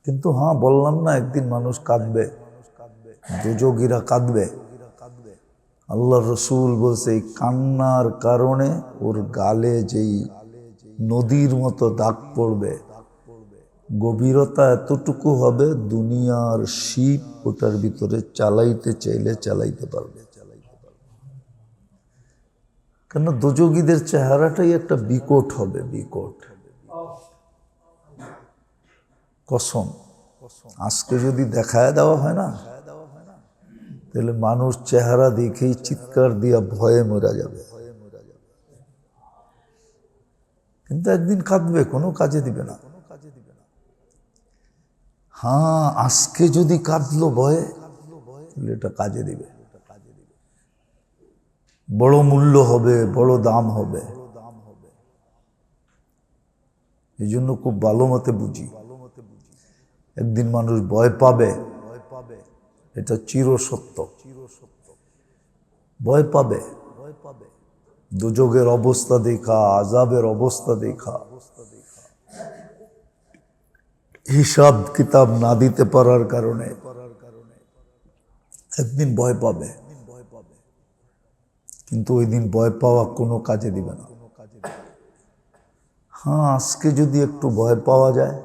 কিন্তু হ্যাঁ, বললাম না একদিন মানুষ কাঁদবে, দোজখীরা কাঁদবে। আল্লাহ রসুল বলছে এই কান্নার কারণে ওর গালে যেই নদীর মতো দাগ পড়বে, গভীরতা এতটুকু হবে দুনিয়ার শিপ ওটার ভিতরে চালাইতে চাইলে চালাইতে পারবে। কেন দোজখীদের চেহারাটাই একটা বিকট হবে, বিকট। কসম, আজকে যদি দেখায় দেওয়া হয় না, তাহলে মানুষ চেহারা দেখেই চিৎকার দিয়া ভয়ে মরা যাবে। কিন্তু একদিন কাঁদবে, কোনো কাজে দিবে না। হ্যাঁ, আজকে যদি কাঁদলো ভয়ে, তাহলে এটা কাজে দিবে, বড় মূল্য হবে, বড় দাম হবে। এই জন্য খুব ভালো মতে বুঝি, একদিন মানুষ ভয় পাবে, এটা চিরসত্য। ভয় পাবে, দোজখের অবস্থা দেখা, আযাবের অবস্থা দেখা, হিসাব কিতাব না দিতে পারার কারণে একদিন ভয় পাবে। কিন্তু ওই দিন ভয় পাওয়া কোনো কাজে দিবে না। হ্যাঁ, আজকে যদি একটু ভয় পাওয়া যায়,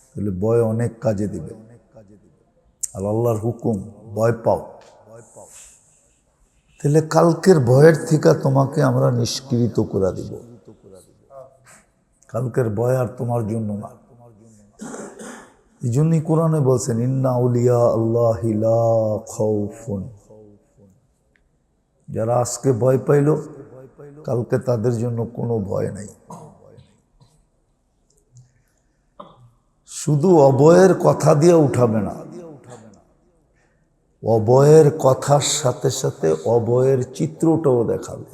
তাহলে ভয় অনেক কাজে দিবে। আর আল্লাহর হুকুম, ভয় পাও। তাহলে কালকের ভয়ের থেকে তোমাকে আমরা নিষ্কৃত করে দিব। কালকের ভয় আর তোমার জন্য না। এই জন্যই কোরআনে বলছেন, ইন্না আউলিয়া আল্লাহি লা খাউফুন। যারা আজকে ভয় পাইল, কালকে তাদের জন্য কোনো ভয় নাই। শুধু অভয়ের কথা দিয়ে উঠাবে না, অভয়ের কথার সাথে সাথে অভয়ের চিত্রটাও দেখাবে।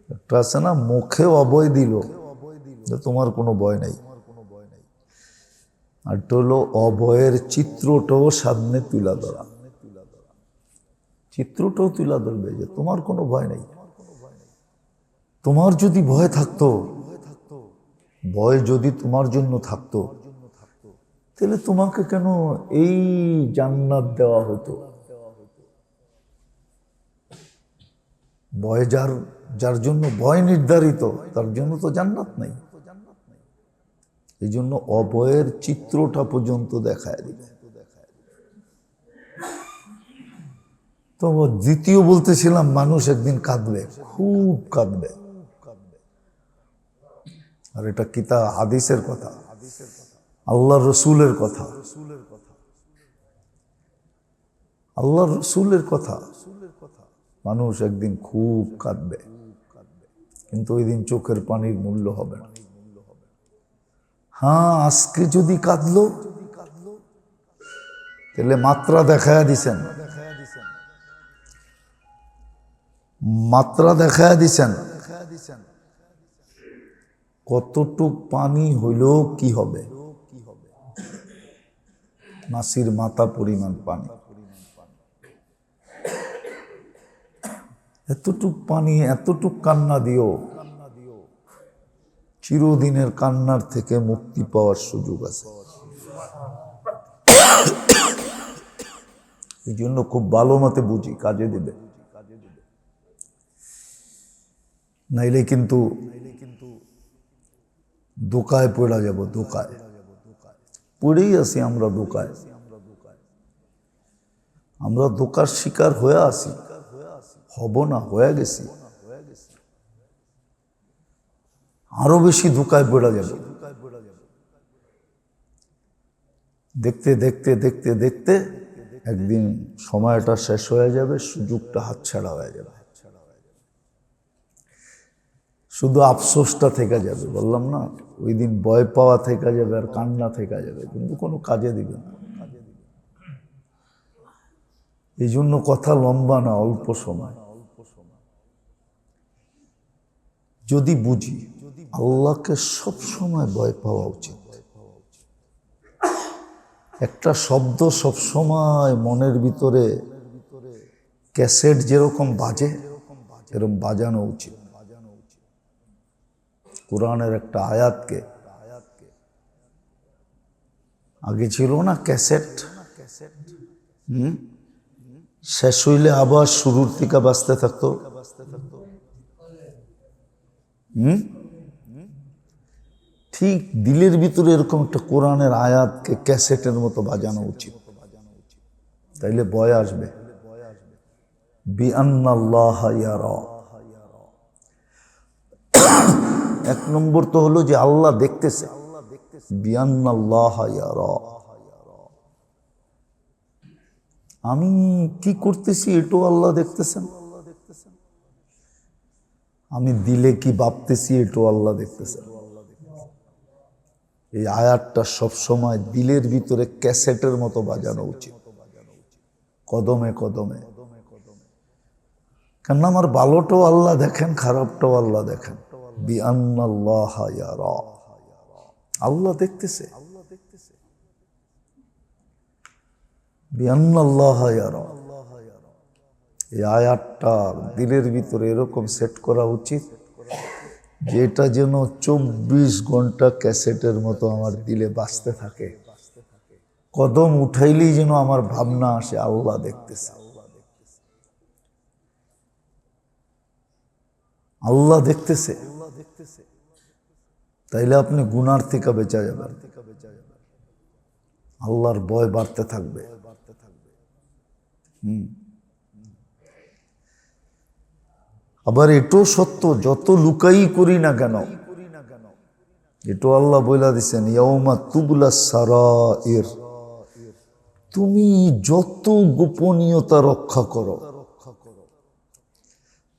একটা আছে না, মুখে অভয় দিল তোমার কোনো ভয় নাই, আর হলো অভয়ের চিত্রটাও সামনে তুলা ধরা। চিত্রটাও তুলা ধরবে যে তোমার কোনো ভয় নেই। তোমার যদি ভয় থাকতো, ভয় যদি তোমার জন্য থাকতো, তাহলে তোমাকে কেন এই জান্নাত দেওয়া হতো? ভয় যার জন্য ভয় নির্ধারিত, তার জন্য তো জান্নাত নাই। এই জন্য অভয়ের চিত্রটা পর্যন্ত দেখায় দিবে। তো দ্বিতীয় বলতেছিলাম, মানুষ একদিন কাঁদবে, খুব কাঁদবে। আর এটা কিতাব হাদিসের কথা, আল্লাহ রসুলের কথা, আল্লাহ রসুলের কথা। মানুষ একদিন খুব কাঁদবে, কিন্তু ওই দিন চোখের পানির মূল্য হবে না। হ্যাঁ, আজকে যদি কাঁদলো, তাহলে মাত্রা দেখায়া দিছেন, মাত্রা দেখায়া দিছেন। কতটুক পানি হইল কি হবে? মাসির মাথা পরিমাণ পানি। এতটুক পানি, এতটুক কান্না দিও, চিরদিনের কান্নার থেকে মুক্তি পাওয়ার সুযোগ আছে। এই জন্য খুব ভালো মতে বুঝি, কাজে দেবে। নাইলে কিন্তু দোকায় পড়া যাব, দোকায় পড়েই আছি আমরা, দোকায়। আমরা দোকার শিকার হয়ে আসি, হব না, হয়ে গেছি। আরো বেশি ধোকায় পড়া যাব। দেখতে দেখতে দেখতে দেখতে একদিন সময়টা শেষ হয়ে যাবে, সুযোগটা হাতছাড়া হয়ে যাবে। শুধু আফসোসটা থেকে যাবে। বললাম না, ওই দিন ভয় পাওয়া থেকে যাবে আর কান্না থেকে যাবে, কিন্তু কোনো কাজে দিবে না। এই জন্য কথা লম্বা না, অল্প সময়। যদি বুঝি আল্লাহকে সব সময় ভয় পাওয়া উচিত। একটা শব্দ সব সময় মনের ভিতরে ক্যাসেট যেরকম বাজে, এরকম বাজানো উচিত। কোরআনের একটা আয়াতকে আগে ছিল না ক্যাসেট, শেষ হইলে আবার শুরুর থেকে বাজতে থাকতো। ঠিক দিলের ভিতরে এরকম একটা কোরআনের আয়াতকে ক্যাসেটের মতো বাজানো উচিত, তাইলে ভয় আসবে। বিআন্নাল্লাহা ইয়ারা, এক নম্বর তো হলো যে আল্লাহ দেখতেছে, বিআন্নাল্লাহা ইয়ারা, আমি কি করতেছি এটাও আল্লাহ দেখতেছেন, আমি দিলে কি ভাবতেছি এটাও আল্লাহ দেখতেছেন। এই আয়াতটা সবসময় দিলের ভিতরে ক্যাসেটের মতো বাজানো উচিত, কদমে কদমে। কেন আমার ভালোটাও আল্লাহ দেখেন, খারাপটাও আল্লাহ দেখেন। বিআন্নাল্লাহা ইয়ারা, আল্লাহ দেখতেছে, বিআন্নাল্লাহা ইয়ারা। এই আয়াতটা দিলের ভিতরে এরকম সেট করা উচিত যেটা যেন 24 ঘন্টা ক্যাসেটের মতো আমার দিলে বাজতে থাকে। কদম উঠাইলেই যেন আমার ভাবনা আসে আল্লাহ দেখতেছে, আল্লাহ দেখতেছে। তাইলে আপনি গুনার থেকে বেঁচে যাবেন, আল্লাহর ভয় বাড়তে থাকবে। আবার এটাও সত্য, যত লুকাই করি না কেন, এটাও আল্লাহ বইলা দিছেন, ইয়াউমা তুবলা সারাইর, তুমি যত গোপনীয়তা রক্ষা করো,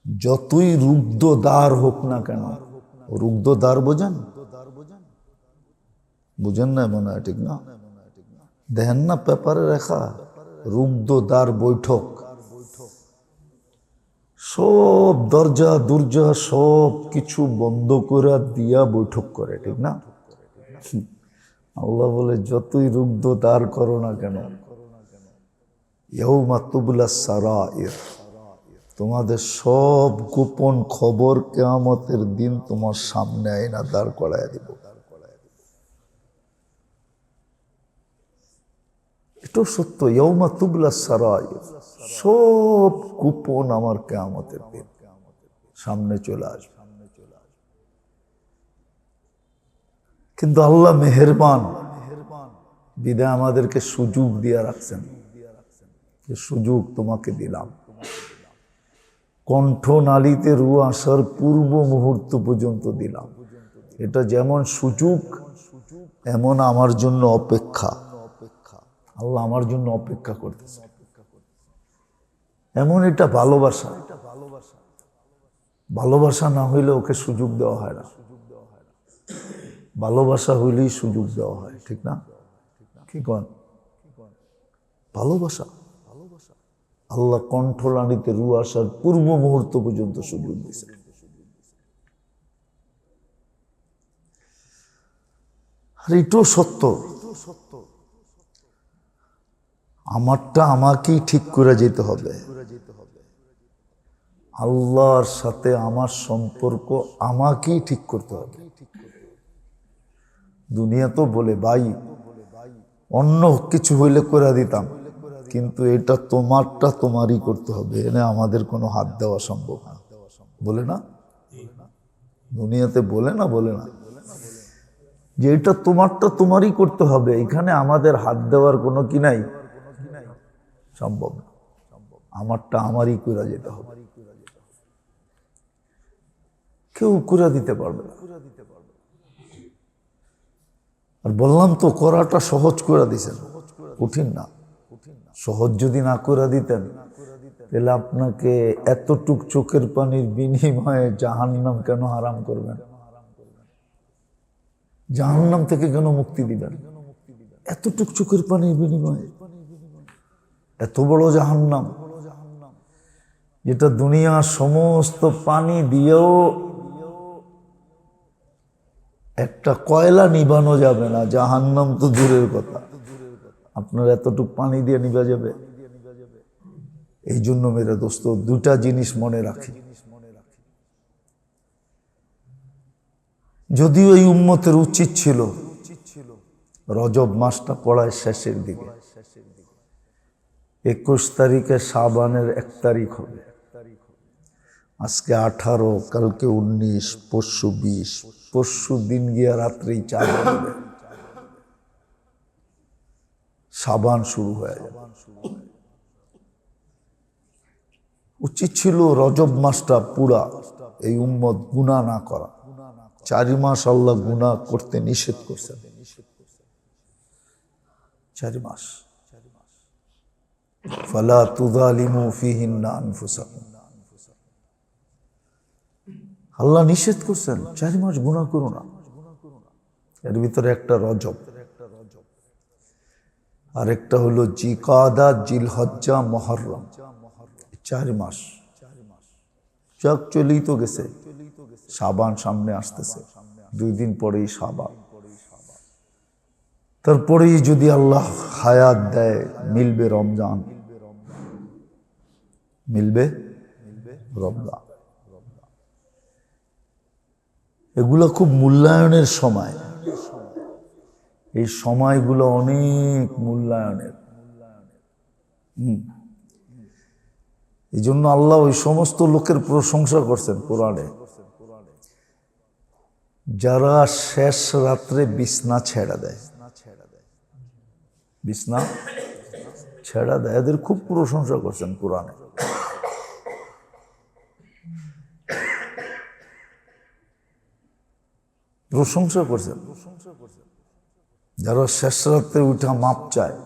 যতই রুগ্ধ দ্বার হোক না কেন, রুগ্ধ দ্বার বোঝেন? বুঝেন না মনে হয়, ঠিক না? দেখেন না পেপারে রেখা, রুগ্ধ দ্বার বৈঠক, সব দরজা দুর্জা সব কিছু বন্ধ করে দিয়া বৈঠক করে, ঠিক না? আল্লাহ বলে যতই রুগ্ধ দ্বার করো না কেন, ইয়াউমা তুবলা সারাইর, তোমাদের সব গোপন খবর কিয়ামতের দিন তোমার সামনে আইনা দাঁড় করায় দিব। এটাও সত্য, ইয়াউমা তুবলা সারাইর, সব গোপন আমার কিয়ামতের দিন সামনে চলে আসবে। কিন্তু আল্লাহ মেহেরবান, বিদায় আমাদেরকে সুযোগ দিয়ে রাখছেন, যে সুযোগ তোমাকে দিলাম। কণ্ঠনালীতে রু আসার পূর্ব মুহূর্ত পর্যন্ত দিলাম। এটা যেমন সুযোগ, এমন আমার জন্য অপেক্ষা। আল্লাহ আমার জন্য অপেক্ষা করতেছে, এমন এটা ভালোবাসা। ভালোবাসা না হইলে ওকে সুযোগ দেওয়া হয় না, ভালোবাসা হইলেই সুযোগ দেওয়া হয়, ঠিক না? কি কন? ভালোবাসা। আল্লাহ কণ্ঠনালীতে রু আসার পূর্ব মুহূর্ত পর্যন্ত সুযোগ দিয়েছে। আর এটাও সত্য, আমারটা আমাকেই ঠিক করে যেতে হবে। আল্লাহর সাথে আমার সম্পর্ক আমাকেই ঠিক করতে হবে। দুনিয়া তো বলে ভাই অন্য কিছু হইলে করে দিতাম, কিন্তু এটা তোমারটা তোমারই করতে হবে, এনে আমাদের কোনো হাত দেওয়া সম্ভব না, বলে না? দুনিয়াতে বলে না, বলে না যে এটা তোমারটা তোমারই করতে হবে, এখানে আমাদের হাত দেওয়ার কোনো কি নাই, সম্ভব না। আমারটা আমারই করে যেতে হবে, কেউ করে দিতে পারবে না। আর বললাম তো করাটা সহজ করে দিছেন, কঠিন না। সহজ যদি না করে দিতেন তাহলে আপনাকে এতটুক চোখের পানির বিনিময়ে জাহান্নাম কেন হারাম করবেন? জাহান্নাম থেকে কেন মুক্তি দিবেন? এতটুক চোখের পানির বিনিময়ে এত বড় জাহান্নাম, যেটা দুনিয়ার সমস্ত পানি দিয়েও একটা কয়লা নিবানো যাবে না, জাহান্নাম তো দূরের কথা, আপনার এতটুক পানি দিয়ে নিভা যাবে? এই জন্য মেরে দোস্ত দুটা জিনিস মনে রাখি। যদিও এই উম্মতের উচিত ছিল রজব মাসটা পড়ায় শেষের দিকে। 21 তারিখে শাবানের 1 তারিখ হবে। আজকে 18, কালকে 19, পরশু 20, পরশু দিন গিয়া রাত্রেই 4 হবে, শাবান শুরু হয়ে যাবে। উচিত ছিল রজব মাসটা পুরা এই উম্মত গুনাহ না করা। 4 মাস আল্লাহ গুনাহ করতে নিষেধ করছেন। 4 মাস ফালা তুযালিমু ফীহিন্না আনফুসাকুম, আল্লাহ নিষেধ করছেন 4 মাস গুনাহ করো না। এর ভিতরে একটা রজব, আর একটা হলো জিকাদা, জিলহজ্জা, মুহররম। 4 মাস যাক চলেই তো গেছে। শাবান সামনে আসতেছে, 2 দিন পরেই শাবান। তারপরেই যদি আল্লাহ হায়াত দেয় মিলবে রমজান, মিলবে রমজান। এগুলো খুব মূল্যায়নের সময়, এই সময়গুলো অনেক মূল্যায়নের। এই জন্য আল্লাহ ওই সমস্ত লোকের প্রশংসা করছেন কোরআনে, যারা শেষ রাত্রে বিছনা ছেড়ে দেয়, বিছনা ছেড়ে দেয়, এদের খুব প্রশংসা করছেন কোরআনে। প্রশংসা করছেন যারা শেষ রাত্রে উঠা মাপ চায়,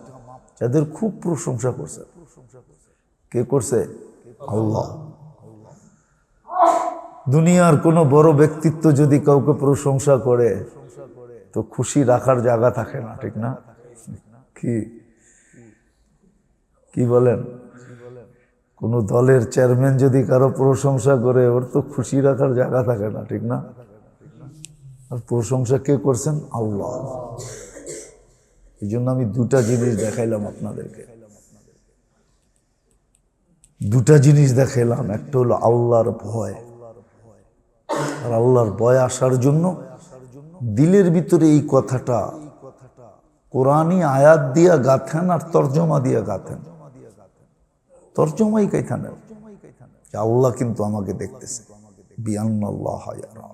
এদের খুব প্রশংসা করছেন। কে করছে? আল্লাহ। দুনিয়ার কোনো বড় ব্যক্তিত্ব যদি কাউকে প্রশংসা করে তো খুশি রাখার জায়গা থাকে না, ঠিক না? কি বলেন? কোন দলের চেয়ারম্যান যদি কারো প্রশংসা করে, ওর তো খুশি রাখার জায়গা থাকে না, ঠিক না? আর প্রশংসা কে করছেন? আল্লাহ। এই জন্য আমি 2টা জিনিস দেখাইলাম আপনাদেরকে, 2টা জিনিস দেখাইলাম। একটা হলো আল্লাহর ভয়, আর আল্লাহর ভয় আসার জন্য দিলের ভিতরে এই কথাটা কোরআনী আয়াত দিয়া গাথেন আর তর্জমা দিয়া গাথেন। তর্জমাই গাইথান, আল্লাহ কিন্তু আমাকে দেখতেছে। বিআন্নাল্লাহ ইয়ারা।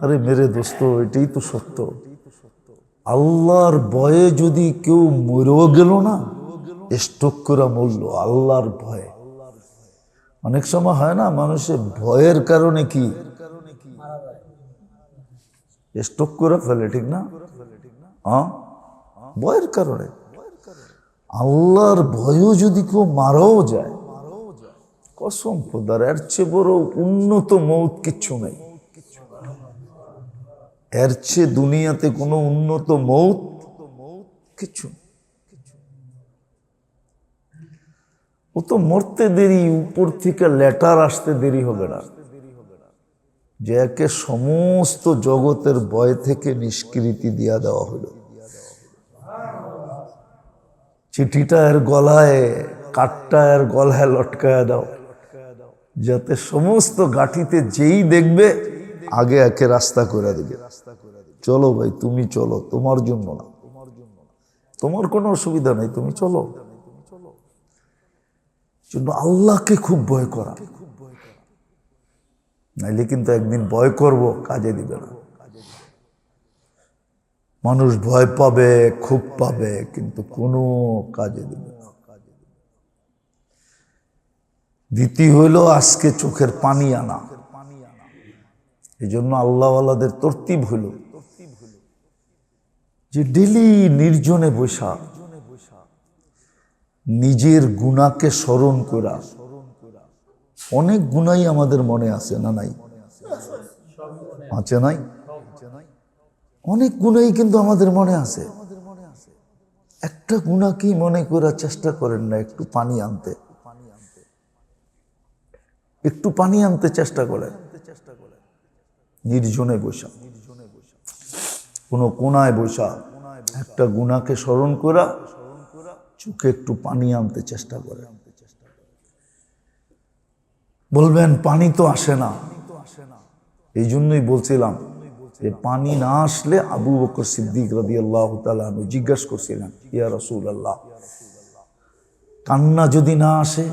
আরে মেরে দোস্ত, এটাই তো সত্য। আল্লাহর ভয়ে যদি কেউ মরেও গেল না, স্ট্রোক করে মরল আল্লাহর ভয়ে। অনেক সময় হয় না, মানুষের ভয়ের কারণে কি স্ট্রোক করে ফেলে, ঠিক না? হ্যাঁ, ভয়ের কারণে। আল্লাহর ভয়ও যদি কেউ মারাও যায়, কসম খোদার, এর চেয়ে বড় উন্নত মৌত কিচ্ছু নেই। এর চেয়ে দুনিয়াতে কোনো উন্নত মৌত কিচ্ছু। ও তো মরতে দেরি, উপর থেকে লেটার আসতে দেরি হবে না, যে একে সমস্ত জগতের ভয় থেকে নিষ্কৃতি দিয়া দেওয়া হলো। চিঠিটা এর গলায়, কাঠটা এর গলায় লটকায়া দাও, যাতে সমস্ত গাঠিতে যেই দেখবে আগে একে রাস্তা করে দেবে। চলো ভাই, তুমি চলো, তোমার জন্য না, তোমার কোনো অসুবিধা নেই, তুমি চলো। জন্য আল্লাহকে খুব ভয় করা, নাইলে কিন্তু একদিন ভয় করব, কাজে দিবে না। মানুষ ভয় পাবে, খুব পাবে, কিন্তু কোনো কাজে দিবে না। দ্বিতীয় হইল আজকে চোখের পানি আনা। এই জন্য আল্লাহওয়ালাদের তরতিব হইল যে ডেলি নির্জনে বসা, নিজের গুনাহকে স্মরণ করা। অনেক গুনাই আমাদের মনে আছে না? নাই আছে? নাই? অনেক গুনাই কিন্তু আমাদের মনে আছে। একটা গুনাহ কি মনে করার চেষ্টা করেন না, একটু পানি আনতে, একটু পানি আনতে চেষ্টা করেন। নির্জনে বসা, কোনো কোনায় বসা, একটা গুনাহকে স্মরণ করা, চোখে একটু পানি আনতে চেষ্টা করেন। বলবেন পানি তো আসে না, এই জন্যই বলছিলাম যে পানি না আসলে আবু বকর সিদ্দিক রাদিয়াল্লাহু তাআলা আনহু জিজ্ঞাসা করছিলেন, ইয়া রাসূলুল্লাহ, কান্না যদি না আসে,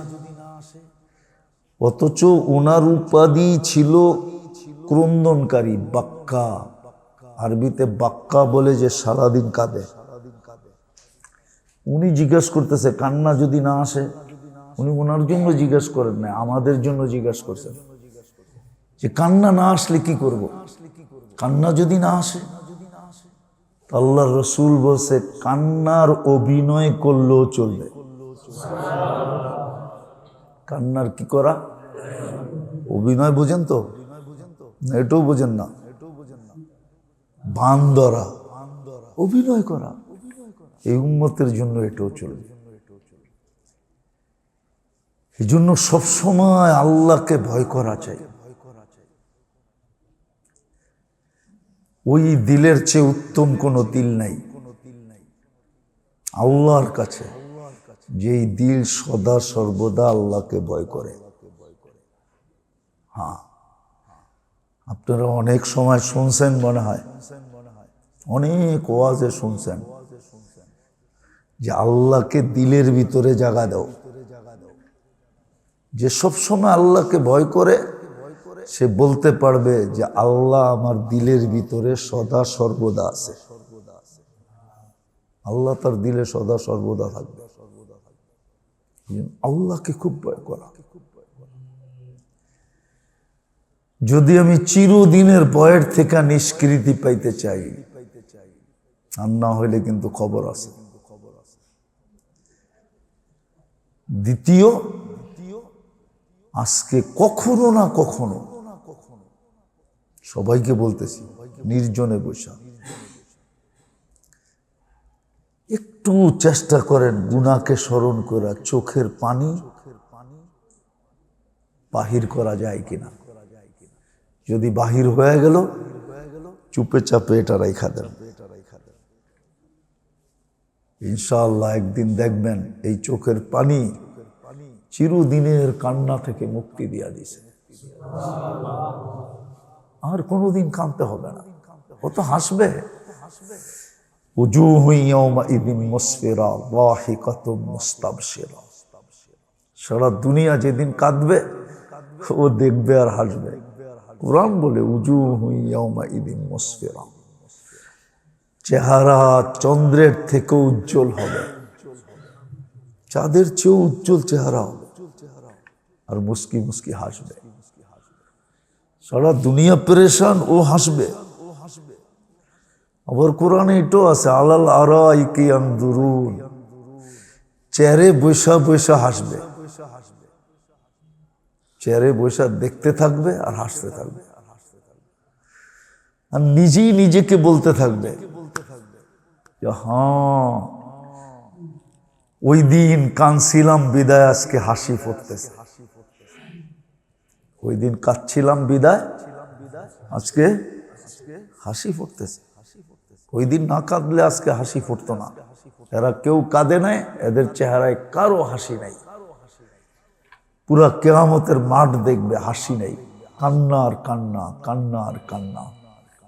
অথচ ওনার উপাধি ছিল ক্রন্দনকারী, বাক্কা। আরবিতে বাক্কা বলে যে সারাদিন কাঁদে। উনি জিজ্ঞেস করতেছে কান্না যদি না আসে, উনি ওনার জন্য জিজ্ঞেস করেন না, আমাদের জন্য জিজ্ঞেস করছেন যে কান্না না আসলে কি করব। কান্না যদি না আসে, আল্লাহর রাসূল বলছে কান্নার অভিনয় করলেও চলবে। কান্নার কি করা? অভিনয় বোঝেন তো? এটাও বোঝেন না? বান ধরা, অভিনয় করা, এই উম্মতের জন্য এটাও চলবে। এই জন্য সবসময় আল্লাহকে ভয় করা চাই। ওই দিলের চেয়ে উত্তম কোনো দিল নাই আল্লাহর কাছে, যেই দিল সদা সর্বদা আল্লাহকে ভয় করে। হ্যাঁ, আপনারা অনেক সময় শুনছেন, মনে হয় অনেক ওয়াজে শুনছেন যে আল্লাহকে দিলের ভিতরে জায়গা দাও। যে সব সময় আল্লাহকে ভয় করে সে বলতে পারবে যে আল্লাহ আমার দিলের ভিতরে সদা সর্বদা আছে। আল্লাহ তার দিলে সদা সর্বদা থাকবে। আল্লাহকে খুব ভয় করা। যদি আমি চিরদিনের ভয়ের থেকে নিষ্কৃতি পাইতে চাই, আর না হইলে কিন্তু খবর আছে। দ্বিতীয়, আজকে কখনো না কখনো, সবাইকে বলতেছি, নির্জনে বসা একটু চেষ্টা করেন গুনাহকে স্মরণ করা, চোখের পানি বাহির করা যায় কিনা। যদি বাহির হয়ে গেল, চুপে চাপে এটা রাইখা দেন। ইনশাআল্লাহ একদিন দেখবেন এই চোখের পানি চিরদিনের কান্না থেকে মুক্তি দিয়া দিছে। আর কোনোদিন কাঁদতে হবে না, ও তো হাসবে। উজুহু ইয়াওমাইযিন মুসফিরা দাহিকাতুম মুস্তাবশিরা। সারা দুনিয়া যেদিন কাঁদবে ও দেখবে আর হাসবে। কোরআন বলে উজুহু ইয়াওমাইযিন মুসফিরা, চেহারা চন্দ্রের থেকে উজ্জ্বল হবে, চাঁদের চেয়েও উজ্জ্বল চেহারা হবে, আর মুস্কি মুস্কি হাসবে। সারা দুনিয়া পেরেশান, ও হাসবে। আবার কোরআনে এটাও আছে, আলাল আরাইকি ইয়ানজুরুন, চেয়ারে বৈশা বৈশা হাসবে। চেয়ারে বৈশা দেখতে থাকবে আর হাসতে থাকবে, আর নিজেই নিজেকে বলতে থাকবে যে হ্যাঁ ওই দিন কাঁদছিলাম বিদায়, আজকে হাসি ফুটতেছে। ওই দিন কাঁদছিলাম বিদায়, আজকে হাসি ফুটতেছে। ওই দিন না কাঁদলে আজকে হাসি ফুটতো না। এরা কেউ কাঁদে নাই, এদের চেহারায় কারো হাসি নাই। পুরা কিয়ামতের মাঠ দেখবে হাসি নাই, কান্না আর কান্না, কান্না আর কান্না।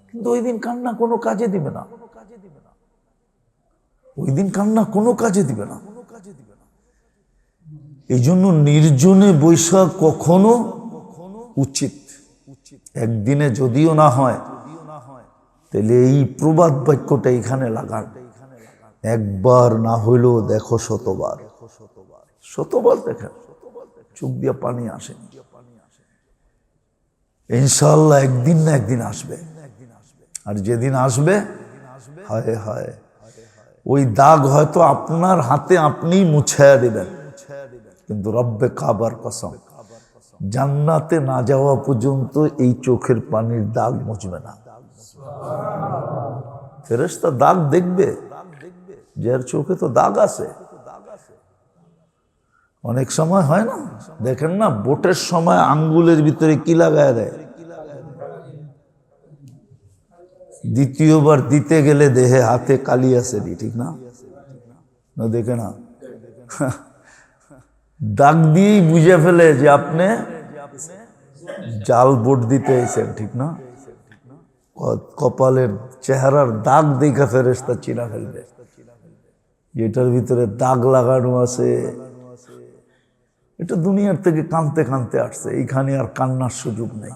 কিন্তু ওই দিন কান্না কোনো কাজে দিবে না। ওই দিন কান্না কোনো কাজে দিবে না। এই জন্য নির্জনে বৈশা কখনো উচিত। একদিনে যদিও না হয়, তাহলে এই প্রবাদ বাক্যটা এখানে লাগান, একবার না হইলেও দেখো শতবার। শতবার দেখেন, চোখ দিয়ে পানি আসে। ইনশাআল্লাহ একদিন না একদিন আসবে। আর যেদিন আসবে, হায় হায়, ওই দাগ হয়তো আপনার হাতে আপনিই মুছায়া দিবেন, কিন্তু রব্বে কাবার কসম, জান্নাতে না যাওয়া পর্যন্ত এই চোখের পানির দাগ মুছবে না। ফেরেশতা দাগ দেখবে, যার চোখে তো দাগ আছে। অনেক সময় হয় না, দেখেন না, ভোটের সময় আঙ্গুলের ভিতরে কি লাগায় দেয়, দ্বিতীয়বার দিতে গেলে দেহে হাতে কালি আছে, ঠিক না? না দেখে না, দাগ দিয়েই বুঝে ফেলে যে আপনি জাল ভোট দিতে এসেছেন, ঠিক না? কপালের চেহারার দাগ দেখা ফেরেশতা চিনা ফেলবে, যেটার ভিতরে দাগ লাগানো আছে। এটা দুনিয়ার থেকে কাঁদতে কাঁদতে আসছে, এইখানে আর কান্নার সুযোগ নেই।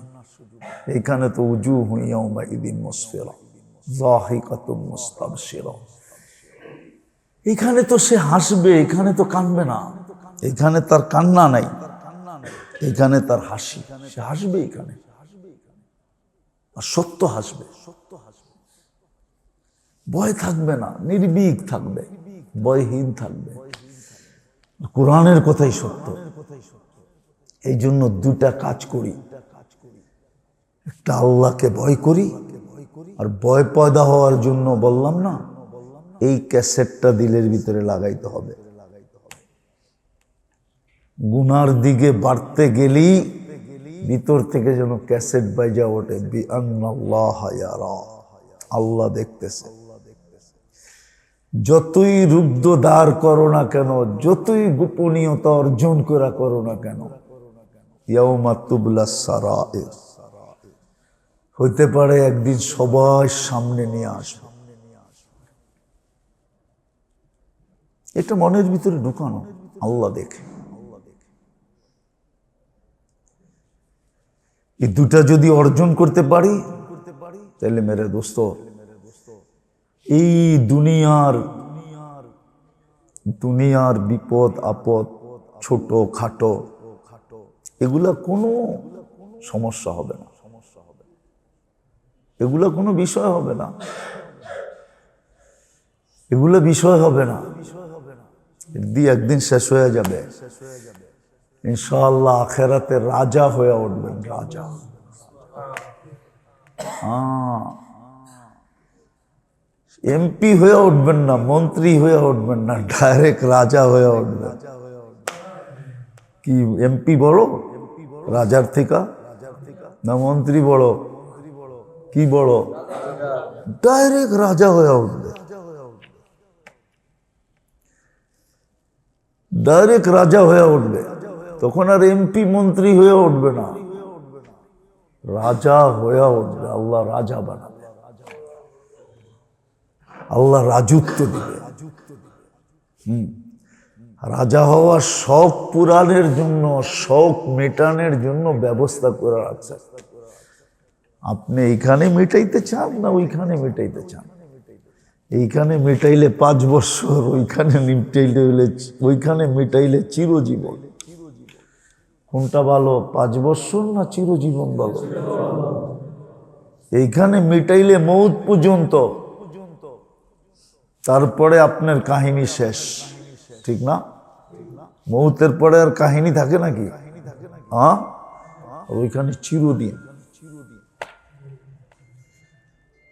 এইখানে তো উজুহু ইয়াউমাইযিন মুসফিরা যাহিকাতুম মুস্তাবশিরা। এখানে তো সে হাসবে, এখানে তো কাঁদবে না। এখানে তার কান্না নাই, এখানে তার হাসি। সে হাসবে এখানে, আর সত্য হাসবে, ভয় থাকবে না, নির্ভীক থাকবে, ভয়হীন থাকবে। কোরআনের কথাই সত্য। এই জন্য দুটা কাজ করি, একটা আল্লাহকে ভয় করি, আর ভয় পয়দা হওয়ার জন্য বললাম না, এই ক্যাসেটটা দিলের ভিতরে লাগাইতে হবে। গুনার দিকে বাড়তে গেলেই ভিতর থেকে যেন ক্যাসেট বাজা ওঠে, বিআন্নাল্লাহ ইয়ারা, আল্লাহ দেখতেছে। যতই রুদ্ধ দাঁড় করো না কেন, যতই গোপনীয়তা অর্জন করা করো না কেন, ইয়াউমা তুবলাস সারাইর, হইতে পারে একদিন সবার সামনে নিয়ে আসবে। এটা মনের ভিতরে ঢুকানো, আল্লাহ দেখে। এই দুটা যদি অর্জন করতে পারি, তাহলে মেরে দোস্ত, এই দুনিয়ার বিপদ আপদ, ছোট খাটো, এগুলা কোনো সমস্যা হবে না, এগুলা কোনো বিষয় হবে না, এগুলো বিষয় হবে না। দিয়ে একদিন শেষ হয়ে যাবে ইনশাআল্লাহ। আখেরাতে রাজা হয়ে উঠবেন, রাজা। এমপি হয়ে উঠবেন না, মন্ত্রী হয়ে উঠবেন না, ডাইরেক্ট রাজা হয়ে উঠবেন। কি এমপি বড় রাজার থেকে, না মন্ত্রী বড়? কি বড়? ডাইরেক্ট রাজা হয়ে উঠবে, ডাইরেক্ট রাজা হয়ে উঠবে। তখন আর এমপি মন্ত্রী হয়ে উঠবে না, রাজা হয়ে উঠবে। আল্লাহ রাজা বানাবে, আল্লাহ রাজত্ব দিবে। রাজা হওয়ার শখ পূরণের জন্য, শখ মেটানোর জন্য ব্যবস্থা করে রাখছে। আপনি এইখানে মেটাইতে চান না ওইখানে মেটাইতে চান? এইখানে মেটাইলে 5 বছর, ওইখানে মেটাইলে চিরজীবন। কোনটা ভালো, 5 বছর না চিরজীবন ভালো? এইখানে মেটাইলে মৌত পর্যন্ত, তারপরে আপনার কাহিনী শেষ, ঠিক না? মৌতের পরে আর কাহিনী থাকে নাকি? ওইখানে চিরদিন।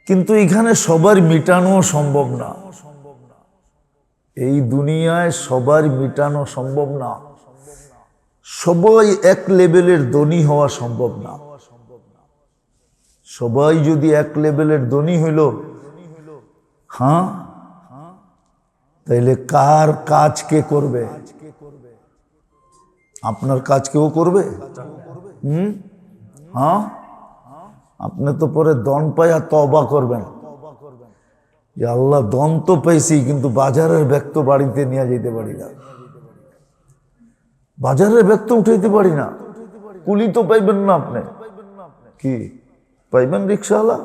কিন্তু এখানে সবার মেটানো সম্ভব না, এই দুনিয়ায় সবার মেটানো সম্ভব না। সবাই এক লেভেলের ধনী হওয়া সম্ভব না। সবাই যদি এক লেভেলের ধনী হইল, তাইলে কার কাজ কে করবে? আপনার কাজ কেউ করবে? আপনি তো পরে দন পাইয়া তওবা করবেন যে আল্লাহ, দন তো পাইছি, কিন্তু বাজারের ব্যাগ তো বাড়িতে নিয়ে যেতে পারি না, বাজারের ব্যাগ তো উঠাইতে পারি না। কুলি তো পাইবেন না আপনি, কি পাইবেন? রিক্সাওয়ালা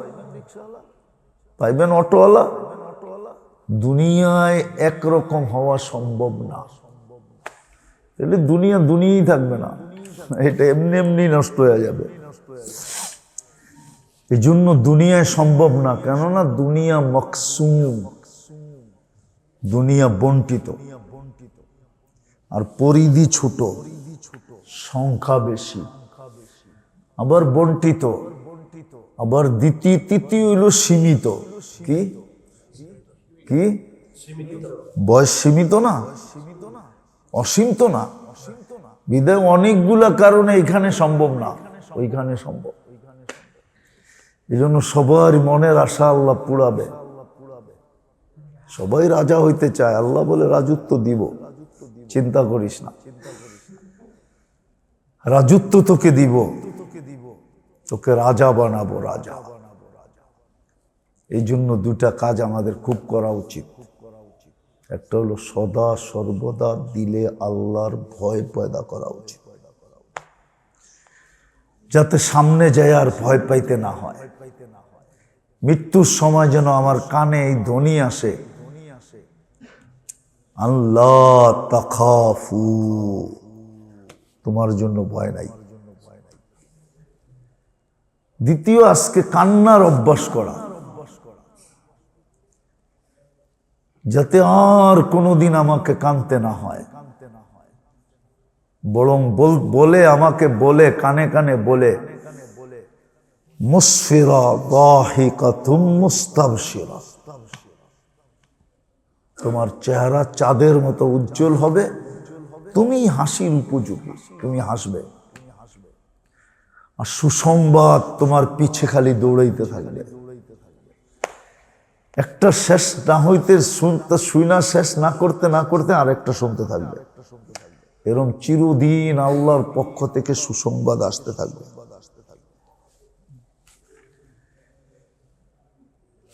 পাইবেন, অটোওয়ালা। দুনিয়ায় একরকম হওয়া সম্ভব না, তাহলে দুনিয়াই থাকবে না, এটা এমনি এমনি নষ্ট হয়ে যাবে। এই জন্য দুনিয়ায় সম্ভব না, কেননা দুনিয়া মকসুম, দুনিয়া বন্টিত, আর পরিধি ছোট, সংখ্যা বেশি, আবার বন্টিত, আবার তৃতীয় হইল সীমিত। কি কি বয়স সীমিত না, অসীমিত না। বিধায় অনেকগুলা কারণে এখানে সম্ভব না, ওইখানে সম্ভব। এই জন্য সবার মনের আশা আল্লাহ পুরাবে। সবাই রাজা হইতে চায়, আল্লাহ বলে রাজত্ব দিব, চিন্তা করিস না, রাজত্ব তোকে দিব। তোকে রাজা বানাবো, রাজা। এই জন্য দুটা কাজ আমাদের খুব করা উচিত। একটা হলো সদা সর্বদা দিলে আল্লাহর ভয় পয়দা করা উচিত, যাতে সামনে যায় আর ভয় পাইতে না হয়। মৃত্যুর সময় যেন আমার কানে এই ধ্বনি আসে, আল্লাহ তাখাফু, তোমার জন্য ভয় নাই। দ্বিতীয়, আজকে কান্নার অভ্যাস করা, যাতে আর কোনোদিন আমাকে কাঁদতে না হয়। বরং বলে আমাকে বলে কানে কানে বলে, মুসফিরা দাহিকাতুম মুস্তাবশিরা, তোমার চেহারা চাঁদের মতো উজ্জ্বল হবে, তুমি হাসির উপযোগী, তুমি হাসবে। আর সুসংবাদ তোমার পিছে খালি দৌড়াইতে থাকবে। একটা শেষ না হইতে শুনা শেষ না করতে না করতে আরেকটা শুনতে থাকবে। এরকম চিরদিন আল্লাহর পক্ষ থেকে সুসংবাদ আসতে থাকবে।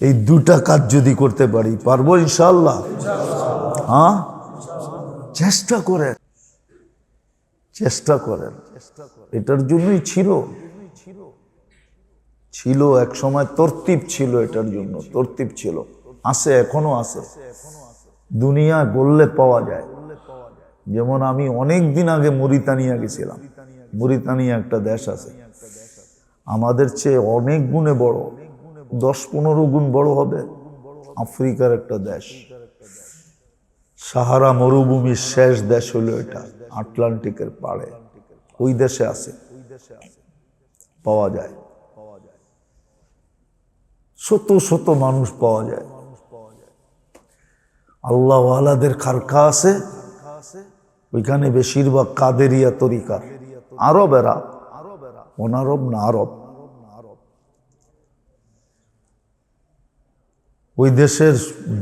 এই দুটা কাজ যদি করতে পারি, পারবো ইনশাআল্লাহ। হ্যাঁ, চেষ্টা করেন, চেষ্টা করেন। এটার জন্যই ছিল এক সময় তরতিব ছিল, এটার জন্য তরতিব ছিল, আছে, এখনো আছে। দুনিয়া গড়লে পাওয়া যায়। যেমন আমি অনেক দিন আগে মরিতানিয়া গেছিলাম। মরিতানিয়া একটা দেশ আছে, আমাদের চেয়ে অনেক গুণে বড়, 10-15 গুণ বড় হবে। আফ্রিকার একটা দেশ, সাহারা মরুভূমির শেষ দেশ হলো এটা, আটলান্টিকের পাড়ে। ওই দেশে আছে, পাওয়া যায়, শত শত মানুষ পাওয়া যায়। আল্লাহ ওয়ালাদের খারকা আছে ওইখানে, বেশিরভাগ কাদেরিয়া তরিকার। আরবেরা, অনারব না আরব। ওই দেশের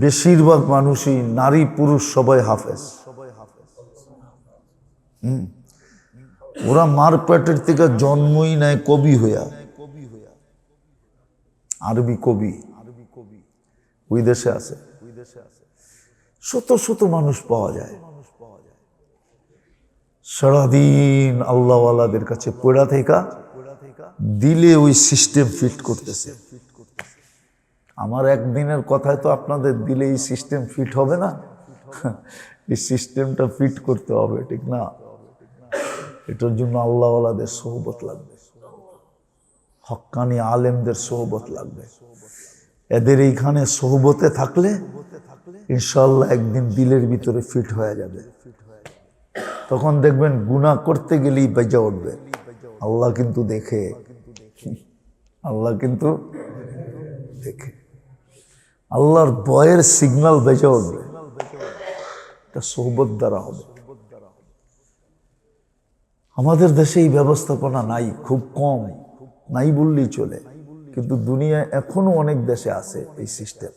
বেশিরভাগ মানুষই, নারী পুরুষ সবাই হাফেজ। ওরা মার পেটের থেকে জন্মই নেয় কবি হইয়া, আরবি কবি ওই দেশে আছে। শত শত মানুষ পাওয়া যায়। সারাদিন আল্লাহওয়ালাদের কাছে পড়া থেকে দিলে ওই সিস্টেম ফিট করতেছে। আমার একদিনের কথায় তো আপনাদের দিলে এই সিস্টেম ফিট হবে না, এই সিস্টেমটা ফিট করতে হবে, ঠিক না? এটার জন্য আল্লাহওয়ালাদের সোহবত লাগবে, হক্কানি আলেমদের সোহবত লাগবে। এদের এইখানে সোহবতে থাকলে ইনশাআল্লাহ একদিন দিলের ভিতরে ফিট হয়ে যাবে। তখন দেখবেন গুনাহ করতে গেলেই বেজা উঠবে। আল্লাহ কিন্তু দেখে, আল্লাহ কিন্তু দেখে। আল্লাহর ভয়ের সিগন্যাল বেজে উঠবে, এটা সোহবত দ্বারা হবে। আমাদের দেশে এই ব্যবস্থাপনা নাই, খুব কম, নাই বললেই চলে। কিন্তু দুনিয়ায় এখনো অনেক দেশে আছে এই সিস্টেম।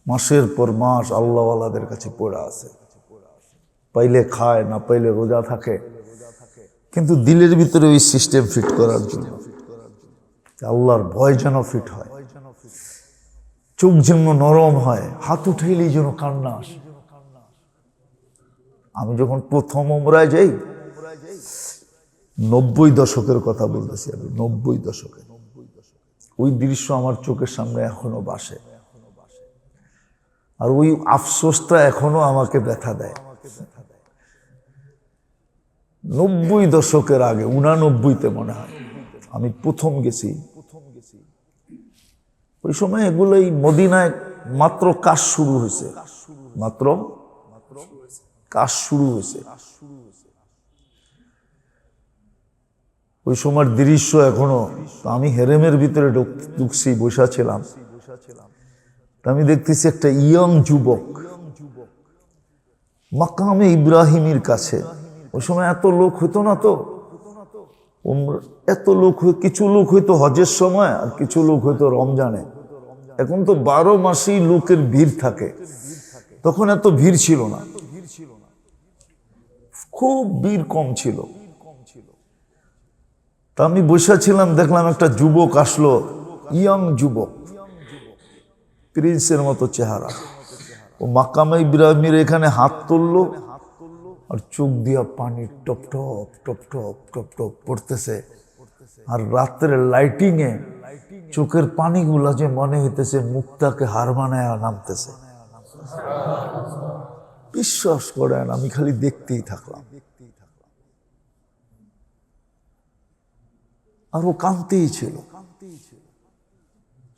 মাসের পর মাস আল্লাহওয়ালাদের কাছে পড়া আছে, পাইলে খায়, না পাইলে রোজা থাকে, কিন্তু দিলের ভিতরে ওই সিস্টেম ফিট করার জন্য, আল্লাহর ভয় যেন ফিট হয়, চোখ যেন নরম হয়, হাত উঠাইলেই যেন কান্না আসে। আমি যখন প্রথম উমরায় যাই, 90 দশকের কথা বলতেছি আমি, 90 দশকে, ওই দৃশ্য আমার চোখের সামনে এখনো ভাসে। আর ওই আফসোসটা এখনো আমাকে ব্যথা দেয়। 90 দশকের আগে, 89-তে মনে হয় আমি প্রথম গেছি। ওই সময় এগুলোই মদিনায় মাত্র কাজ শুরু হয়েছে, মাত্র কাজ শুরু হয়েছে। ওই সময়ের দৃশ্য এখনো, আমি হেরেমের ভিতরে ঢুকছি, বসা ছিলাম, আমি দেখতেছি একটা ইয়ং যুবক মাকামে ইব্রাহিমের কাছে। ওই সময় এত লোক হইতো না, তো এত লোক, কিছু লোক হইতো হজের সময় আর কিছু লোক হইতো রমজানে। এখন তো 12 মাসেই লোকের ভিড় থাকে, তখন এত ভিড় ছিল না, খুব ভিড় কম ছিল। তা আমি বসেছিলাম, দেখলাম একটা যুবক আসলো, ইয়ং যুবক, প্রিন্সের মতো চেহারা। ও মাকামে ইব্রাহিমের এখানে হাত তুললো আর চোখ দিয়া পানি top top top top top top পড়তেছে। আর রাত্রের লাইটিংয়ে চোখের পানিগুলা যে মনে হইতেছে মুক্তাকে হার মানায় নামতেছে। বিশ্বাস করেন, আমি খালি দেখতেই থাকলাম, আর ও কাঁদতেই ছিল,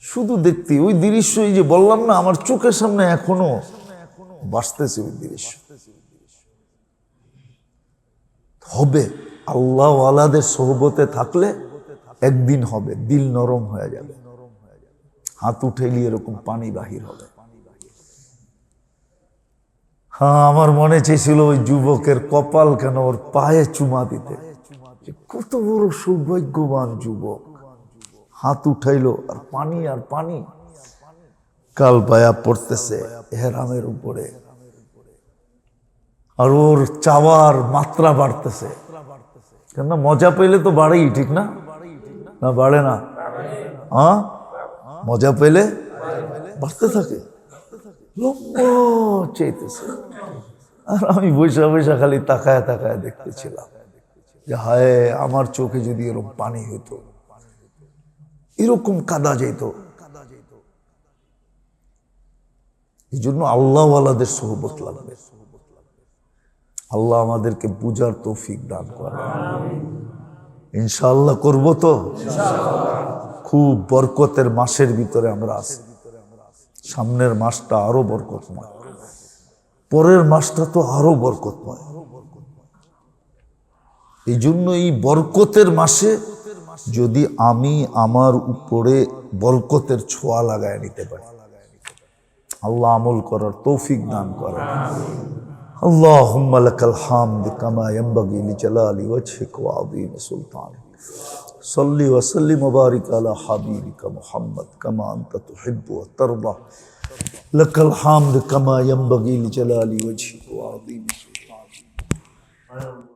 শুধু দেখতে। ওই দৃশ্য, এই যে বললাম না, আমার চোখের সামনে এখনো বাসতেছে ওই দৃশ্য। হবে, আল্লাহ ওয়ালাদের সোহবতে থাকলে একদিন হবে, দিল নরম হয়ে যাবে, হাত উঠেলি এরকম পানি বাহির হবে। হ্যাঁ, আমার মনে চেয়েছিল ওই যুবকের কপাল কেন ওর পায়ে চুমা দিতে। কত বড় সৌভাগ্যবান যুবক, হাত উঠাইলো আর পানি আর পানি, কাল পায়া পড়তেছে এহরামের উপরে, আর ওর চাওয়ার মাত্রা বাড়তেছে। কেন, মজা পেলে তো বাড়েই, ঠিক না? না বাড়ে না? হ্যাঁ, মজা পেলে বাড়তে থাকে, লম্বা চাইতেছে। আর আমি বৈশা বৈশা খালি তাকায় তাকায় দেখতেছিলাম যে হায়, আমার চোখে যদি এরকম পানি হইতো, এরকম কাদা যেত। এই জন্য আল্লাহওয়ালাদের সোহবত লাগবে। আল্লাহ আমাদেরকে বুঝার তৌফিক দান করে। ইনশাআল্লাহ করবো তো। খুব বরকতের মাসের ভিতরে আমরা আছি। সামনের মাসটা আরো বরকতময়, পরের মাসটা তো আরো বরকতময়। এই জন্য এই বরকতের মাসে যদি আমি আমার উপরে বরকতের ছোঁয়া লাগায় নিতে পারি, আল্লাহ আমল করার তৌফিক দান করে। আল্লাহুম্মা লাকাল হামদ কামা ইয়ানবাগি লিজালালি ওয়াজহিকা ওয়া আযীমি সুলতানিক। সাল্লি ওয়া সাল্লিম ওয়া বারিক আলা হাবিবিকা মুহাম্মদ কামা আনতা তুহিব্বু ওয়া তারদা। লাকাল হামদ কামা ইয়ানবাগি লিজালালি ওয়াজহিকা